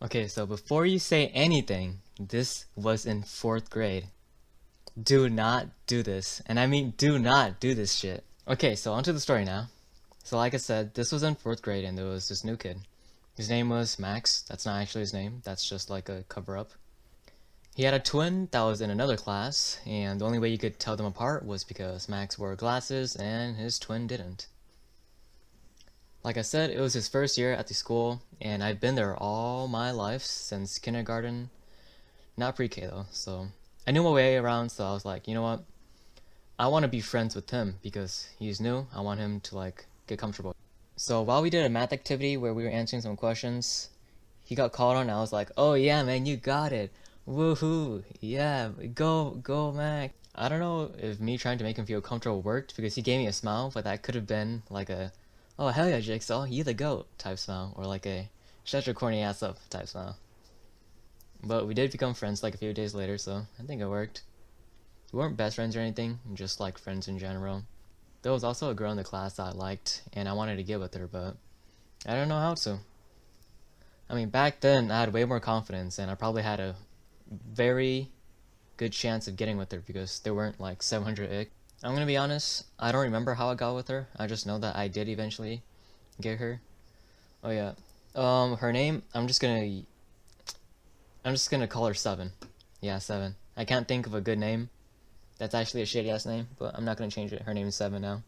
Okay, so before you say anything, this was in 4th grade. Do not do this. And I mean, do not do this shit. Okay, so onto the story now. So like I said, this was in 4th grade and there was this new kid. His name was Max. That's not actually his name. That's just like a cover-up. He had a twin that was in another class, and the only way you could tell them apart was because Max wore glasses and his twin didn't. Like I said, it was his first year at the school, and I've been there all my life since kindergarten. Not pre-K though, so I knew my way around, so I was like, you know what? I want to be friends with him because he's new. I want him to like get comfortable. So while we did a math activity where we were answering some questions, he got called on. And I was like, "Oh yeah, man, you got it! Woohoo! Yeah, go, Mac!" I don't know if me trying to make him feel comfortable worked because he gave me a smile, but that could have been like a, "Oh hell yeah, Jigsaw, you the goat" type smile, or like a "shut your corny ass up" type smile. But we did become friends like a few days later, so I think it worked. We weren't best friends or anything, just like friends in general. There was also a girl in the class that I liked, and I wanted to get with her, but I don't know how to. I mean, back then I had way more confidence, and I probably had a very good chance of getting with her because there weren't like 700 ick. I'm gonna be honest, I don't remember how I got with her. I just know that I did eventually get her. Oh yeah, her name. I'm just gonna call her Seven. Yeah, Seven. I can't think of a good name. That's actually a shitty ass name, but I'm not gonna change it. Her name is Seven now.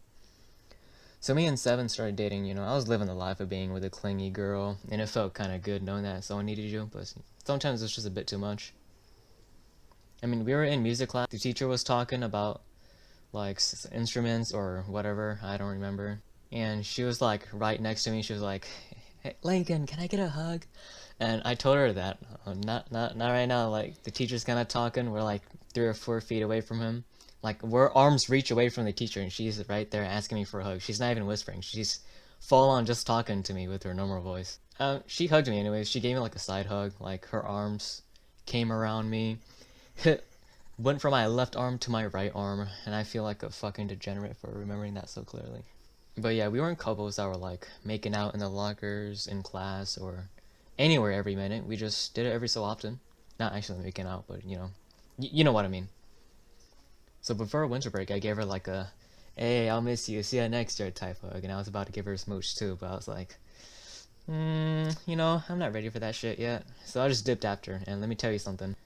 So me and Seven started dating, I was living the life of being with a clingy girl, and it felt kinda good knowing that someone needed you, but sometimes it's just a bit too much. I mean, we were in music class, the teacher was talking about, like, instruments or whatever, I don't remember, and she was, like, right next to me, she was like, "Hey, Lincoln, can I get a hug?" And I told her that, not right now, like, the teacher's kinda talking, we're, like, 3 or 4 feet away from him. Like, we're arm's reach away from the teacher, and she's right there asking me for a hug. She's not even whispering. She's full on just talking to me with her normal voice. She hugged me anyways. She gave me like a side hug. Like, her arms came around me, went from my left arm to my right arm, and I feel like a fucking degenerate for remembering that so clearly. But yeah, we weren't couples that were like making out in the lockers, in class, or anywhere every minute. We just did it every so often. Not actually making out, but you know what I mean. So before winter break, I gave her like a, "Hey, I'll miss you, see ya next year" type hug, and I was about to give her a smooch too, but I was like, I'm not ready for that shit yet. So I just dipped after, and let me tell you something.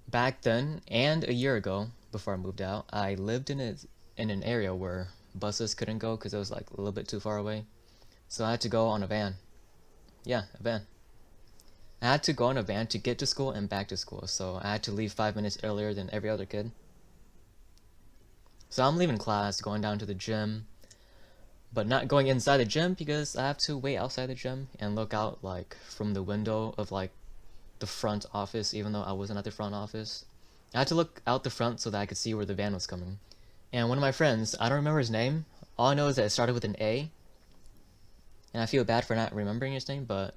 Back then, and a year ago, before I moved out, I lived in an area where buses couldn't go because it was like a little bit too far away. So I had to go on a van. Yeah, a van. I had to go on a van to get to school and back to school, so I had to leave 5 minutes earlier than every other kid. So I'm leaving class, going down to the gym, but not going inside the gym because I have to wait outside the gym and look out like from the window of like the front office, even though I wasn't at the front office. I had to look out the front so that I could see where the van was coming. And one of my friends, I don't remember his name. All I know is that it started with an A, and I feel bad for not remembering his name, but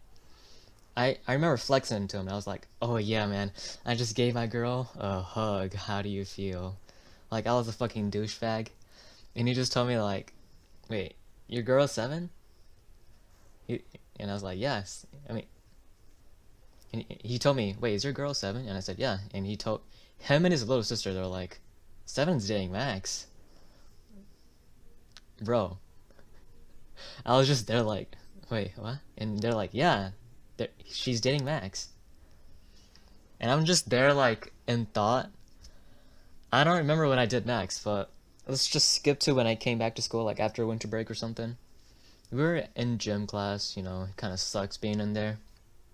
I remember flexing to him. I was like, "Oh yeah, man, I just gave my girl a hug. How do you feel?" Like I was a fucking douchebag. And he just told me like, "Wait, your girl's 7?" He, and I was like, "Yes." I mean, and he told me, "Wait, is your girl 7?" And I said, "Yeah." And he told him and his little sister, they're like, "Seven's dating Max." Bro, I was just there like, "Wait, what?" And they're like, "Yeah, she's dating Max." And I'm just there like in thought. I don't remember when I did next, but let's just skip to when I came back to school, like after winter break or something. We were in gym class, it kind of sucks being in there.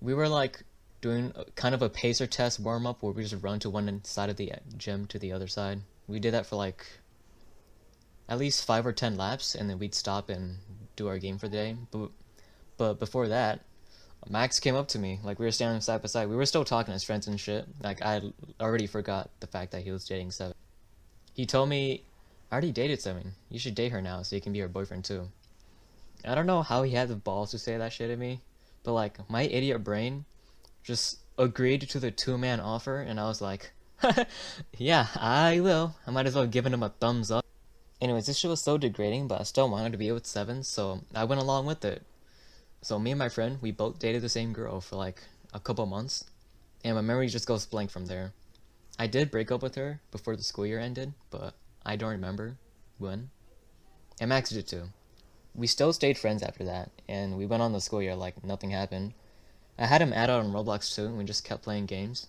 We were like doing kind of a pacer test warm up where we just run to one side of the gym to the other side. We did that for like at least 5 or 10 laps, and then we'd stop and do our game for the day. But before that, Max came up to me, like we were standing side by side. We were still talking as friends and shit. Like I had already forgot the fact that he was dating Seven. He told me, "I already dated Seven. You should date her now so you can be her boyfriend too." I don't know how he had the balls to say that shit to me, but like my idiot brain just agreed to the 2-man offer, and I was like, "Yeah, I will." I might as well have given him a thumbs up. Anyways, this shit was so degrading, but I still wanted to be with Seven, so I went along with it. So me and my friend, we both dated the same girl for like a couple months, and my memory just goes blank from there. I did break up with her before the school year ended, but I don't remember when. And Max did too. We still stayed friends after that, and we went on the school year like nothing happened. I had him add on Roblox too, and we just kept playing games.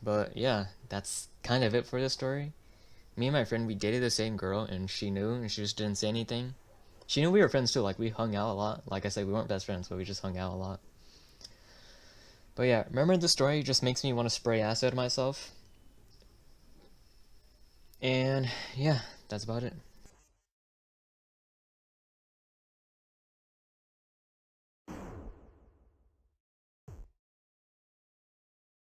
But yeah, that's kind of it for this story. Me and my friend, we dated the same girl, and she knew, and she just didn't say anything. She knew we were friends too, like we hung out a lot. Like I said, we weren't best friends, but we just hung out a lot. But yeah, remember the story just makes me want to spray acid at myself. And yeah, that's about it.